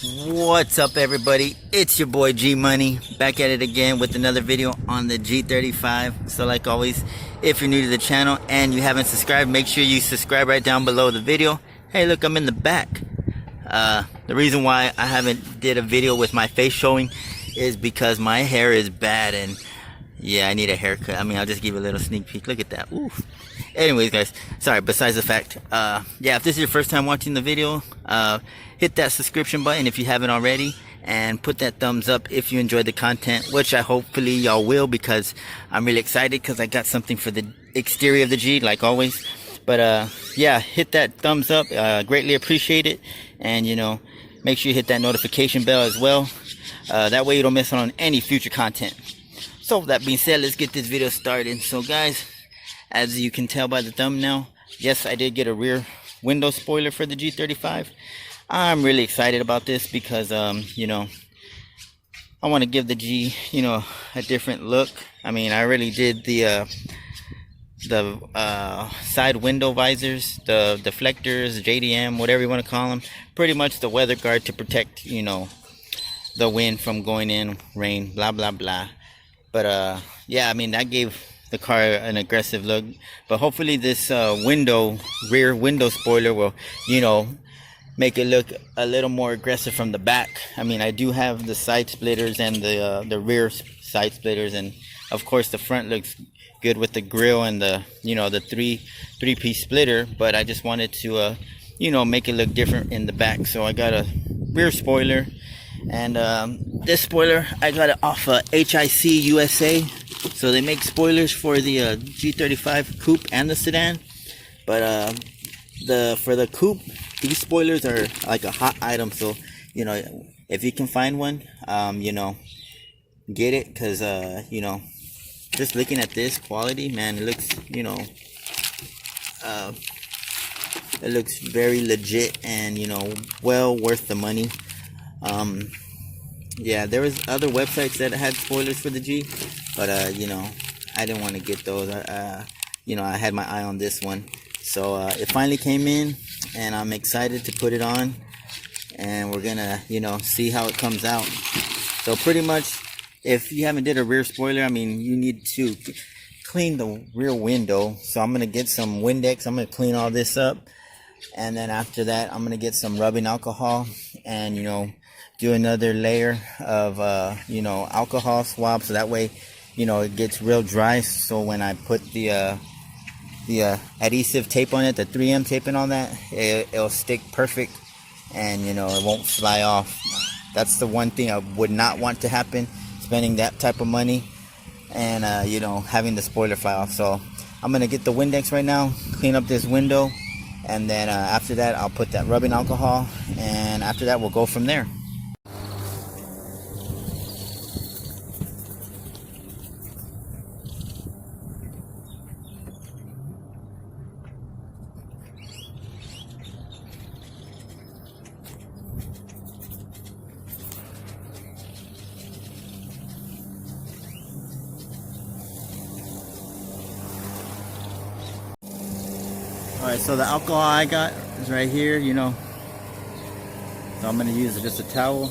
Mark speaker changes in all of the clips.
Speaker 1: What's up, everybody? It's your boy G Money back at it again with another video on the G35. So like always, if you're new to the channel and you haven't subscribed, make sure you subscribe right down below the video. Hey, look, I'm in the back. The reason why I haven't did a video with my face showing is because my hair is bad, and yeah, I need a haircut. I mean, I'll just give you a little sneak peek. Look at that. Ooh. Anyways, guys, sorry, besides the fact, yeah, if this is your first time watching the video, hit that subscription button if you haven't already, and put that thumbs up if you enjoyed the content, which I hopefully y'all will, because I'm really excited because I got something for the exterior of the G, like always. But yeah, hit that thumbs up, greatly appreciate it, and you know, make sure you hit that notification bell as well, that way you don't miss out on any future content. So with that being said, let's get this video started. So guys, as you can tell by the thumbnail, yes, I did get a rear window spoiler for the G35. I'm really excited about this because, you know, I want to give the G, you know, a different look. I mean, I really did the side window visors, the deflectors, JDM, whatever you want to call them. Pretty much the weather guard to protect, you know, the wind from going in, rain, blah, blah, blah. But, yeah, I mean, that gave the car an aggressive look. But hopefully this rear window spoiler will, you know, make it look a little more aggressive from the back. I mean, I do have the side splitters and the rear side splitters, and of course the front looks good with the grille and the, you know, the three-piece splitter. But I just wanted to you know, make it look different in the back, so I got a rear spoiler. And this spoiler, I got it off H.I.C. USA. So they make spoilers for the G35 coupe and the sedan. But for the coupe, these spoilers are like a hot item. So, you know, if you can find one, you know, get it. Because, you know, just looking at this quality, man, it looks, you know, it looks very legit and, you know, well worth the money. Yeah, there was other websites that had spoilers for the G, but you know, I didn't want to get those. You know, I had my eye on this one, so it finally came in, and I'm excited to put it on, and we're gonna, you know, see how it comes out. So pretty much, if you haven't did a rear spoiler, I mean, you need to clean the rear window. So I'm gonna get some Windex. I'm gonna clean all this up, and then after that, I'm gonna get some rubbing alcohol, and you know, do another layer of you know, alcohol swab, so that way, you know, it gets real dry. So when I put the adhesive tape on it, the 3M tape and all that, it'll stick perfect, and you know, it won't fly off. That's the one thing I would not want to happen, spending that type of money and you know, having the spoiler fly off. So I'm gonna get the Windex right now, clean up this window, and then after that I'll put that rubbing alcohol, and after that we'll go from there. Alright, so the alcohol I got is right here, you know. So I'm going to use just a towel.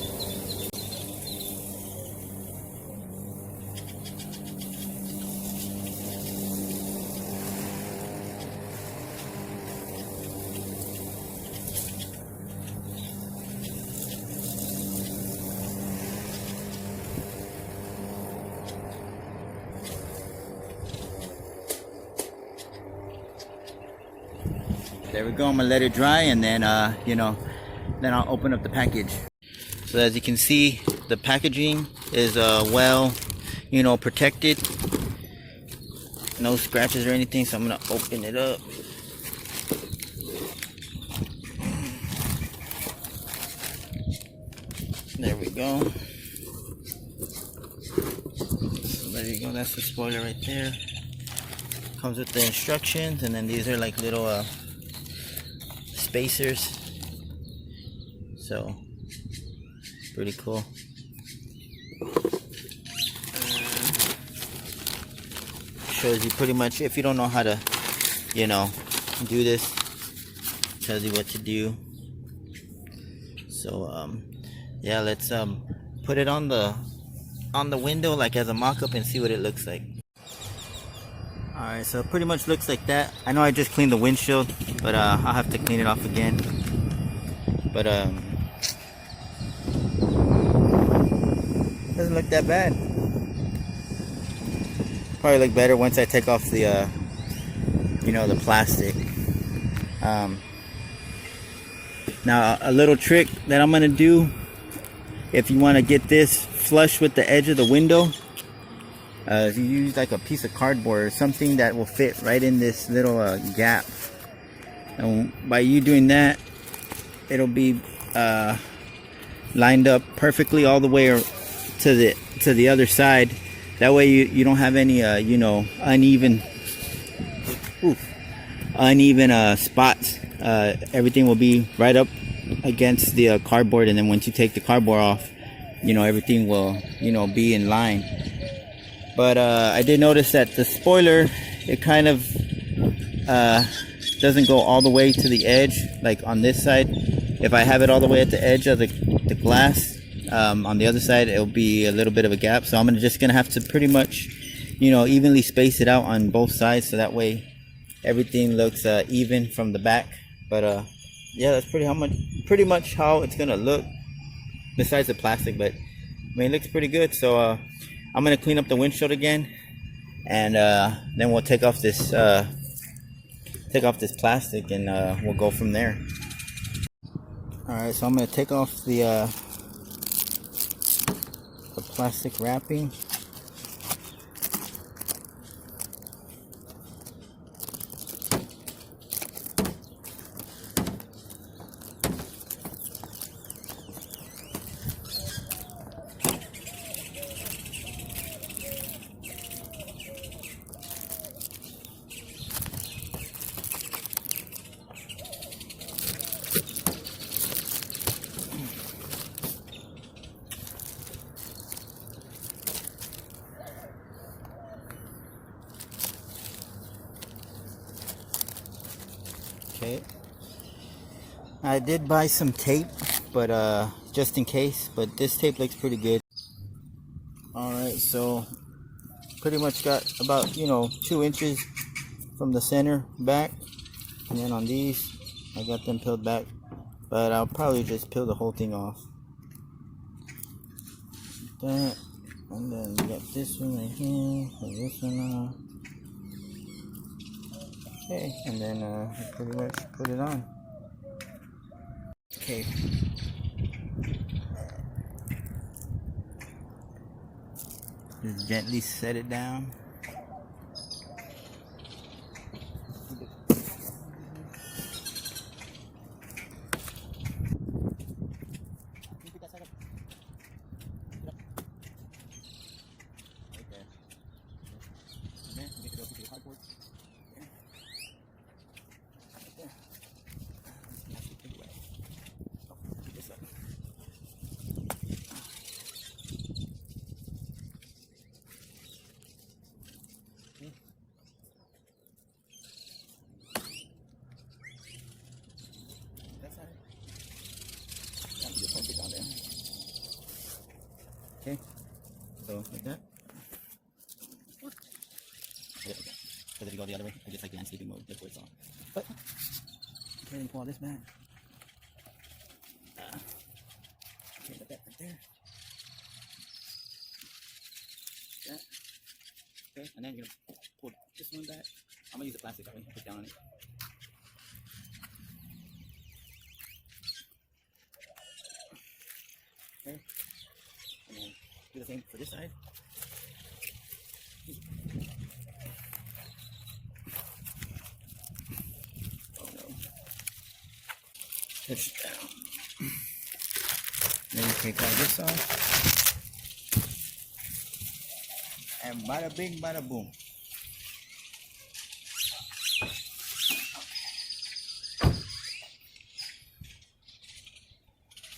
Speaker 1: There we go. I'm gonna let it dry, and then you know, then I'll open up the package. So as you can see, the packaging is well, you know, protected, no scratches or anything. So I'm gonna open it up. There we go. So there you go. That's the spoiler right there. Comes with the instructions, and then these are like little spacers, so pretty cool. Shows you pretty much, if you don't know how to, you know, do this, tells you what to do. So yeah, let's put it on the window like as a mock-up and see what it looks like. Alright, so it pretty much looks like that. I know I just cleaned the windshield, but I'll have to clean it off again. But doesn't look that bad. Probably look better once I take off the the plastic. Now a little trick that I'm gonna do, if you want to get this flush with the edge of the window, if you use like a piece of cardboard or something that will fit right in this little gap, and by you doing that, it'll be lined up perfectly all the way to the other side. That way you don't have any uneven spots. Everything will be right up against the cardboard, and then once you take the cardboard off, everything will be in line. But I did notice that the spoiler, it kind of doesn't go all the way to the edge, like on this side. If I have it all the way at the edge of the glass, on the other side it'll be a little bit of a gap. So I'm just gonna have to pretty much evenly space it out on both sides, so that way everything looks even from the back. But yeah, that's pretty much how it's gonna look, besides the plastic. But I mean, it looks pretty good. So I'm gonna clean up the windshield again, and then we'll take off this plastic, and we'll go from there. Alright, so I'm gonna take off the plastic wrapping. Okay, I did buy some tape, but just in case, but this tape looks pretty good. Alright, so pretty much got about 2 inches from the center back, and then on these I got them peeled back, but I'll probably just peel the whole thing off. That, and then we got this one right here, and this one off. Okay, and then pretty much put it on. Okay. Just gently set it down. Okay, so like that. Yeah, okay. So if you go the other way, it gets like landscaping mode, that's where it's on. But okay, let me pull all this back. Okay, put that right there. That. Okay, and then you're gonna pull this one back. I'm gonna use the plastic that way, put down on it. Okay, and then do the same for this side. Oh no. Push down. Then you take all this off. And bada bing, bada boom.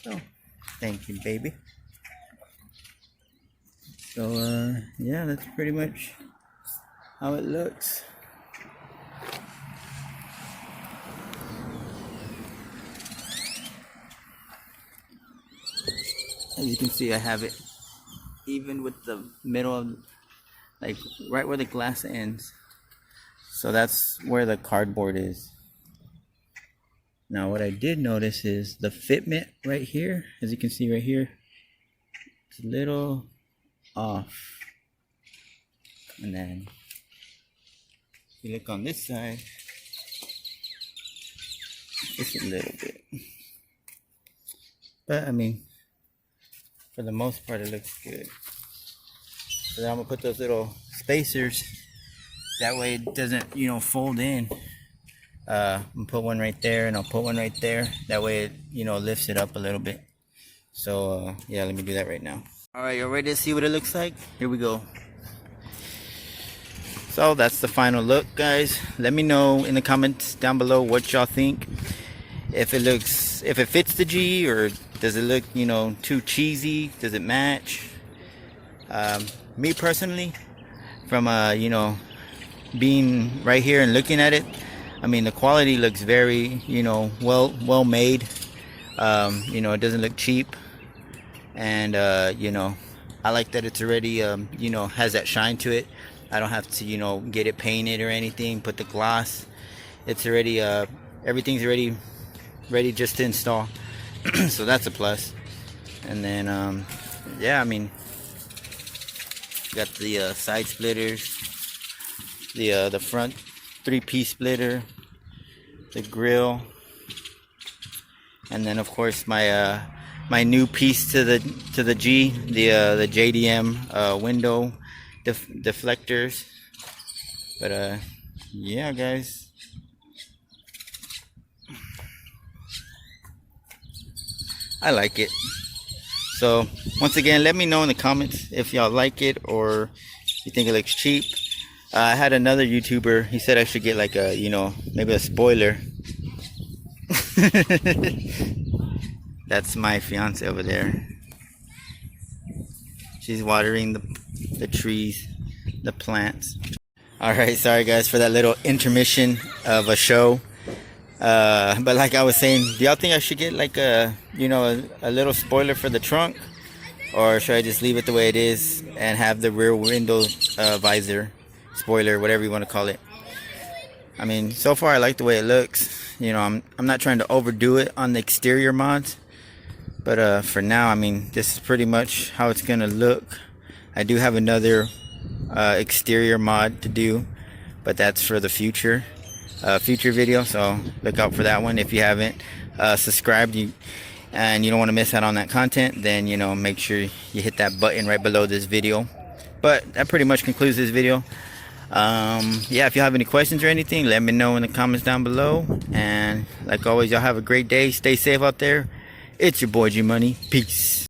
Speaker 1: So, thank you, baby. So, yeah, that's pretty much how it looks. As you can see, I have it even with the middle of, like, right where the glass ends. So that's where the cardboard is. Now what I did notice is the fitment right here, as you can see right here, it's a little off. And then if you look on this side, just a little bit. But I mean, for the most part, it looks good. So then I'm gonna put those little spacers. That way it doesn't, you know, fold in. I'm gonna put one right there, and I'll put one right there. That way it, you know, lifts it up a little bit. So yeah, let me do that right now. All right, y'all ready to see what it looks like? Here we go. So that's the final look, guys. Let me know in the comments down below what y'all think. If it fits the G, or does it look, you know, too cheesy? Does it match? Me personally, from you know, being right here and looking at it, I mean, the quality looks very, you know, well made. You know, it doesn't look cheap, and you know, I like that it's already you know, has that shine to it. I don't have to, you know, get it painted or anything, put the gloss. It's already everything's already ready just to install. So that's a plus. And then yeah, I mean, got the side splitters, the front 3-piece splitter, the grill, and then of course my my new piece to the G, the JDM window deflectors. But yeah, guys, I like it. So once again, let me know in the comments if y'all like it or you think it looks cheap. I had another YouTuber, he said I should get like a, you know, maybe a Spolier. That's my fiance over there. She's watering the trees, the plants. Alright, sorry guys for that little intermission of a show. But like I was saying, do y'all think I should get like a, you know, a little spoiler for the trunk? Or should I just leave it the way it is and have the rear window visor, spoiler, whatever you want to call it? I mean, so far I like the way it looks. You know, I'm not trying to overdo it on the exterior mods. But for now, I mean, this is pretty much how it's gonna look. I do have another exterior mod to do, but that's for the future video, so look out for that one. If you haven't subscribed and you don't want to miss out on that content, then, you know, make sure you hit that button right below this video. But that pretty much concludes this video. Yeah, if you have any questions or anything, let me know in the comments down below. And like always, y'all have a great day. Stay safe out there. It's your boy G Money. Peace.